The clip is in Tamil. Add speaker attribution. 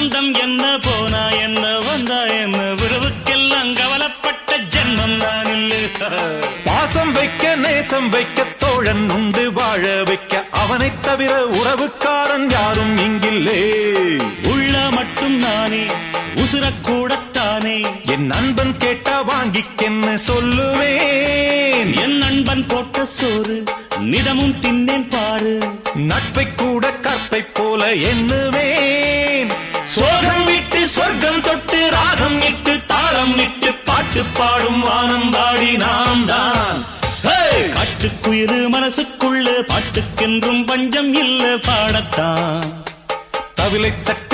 Speaker 1: சொந்தம் என்ன போனா என்ன வந்தா என்ன உறவுக்கெல்லாம் கவலைப்பட்ட ஜென்மம் நான் இல்லை.
Speaker 2: பாசம் வைக்க நேசம் வைக்க தோழன் உண்டு வாழ வைக்க அவனைத் தவிர உறவுக்காரன் யாரும் இங்கில்லே.
Speaker 1: உள்ள மட்டும் நானே உசுரக்கூடத்தானே
Speaker 2: என் நண்பன் கேட்டா வாங்கிக்கென்னு சொல்லுவேன்.
Speaker 1: என் நண்பன் போட்ட சோறு நிதமும் தின்னேன் பாரு.
Speaker 2: நட்பை கூட கற்பை போல எண்ணுவேன்.
Speaker 1: சோகம் விட்டு சொர்க்கம் தொட்டு ராகம் இட்டு தாளம் இட்டு பாட்டு பாடும் வானம் பாடி நாம் தான். காட்டுக்குயிரு மனசுக்குள்ள பாட்டுக்கென்றும் பஞ்சம் இல்ல பாடத்தான்.
Speaker 2: தவிலை தட்ட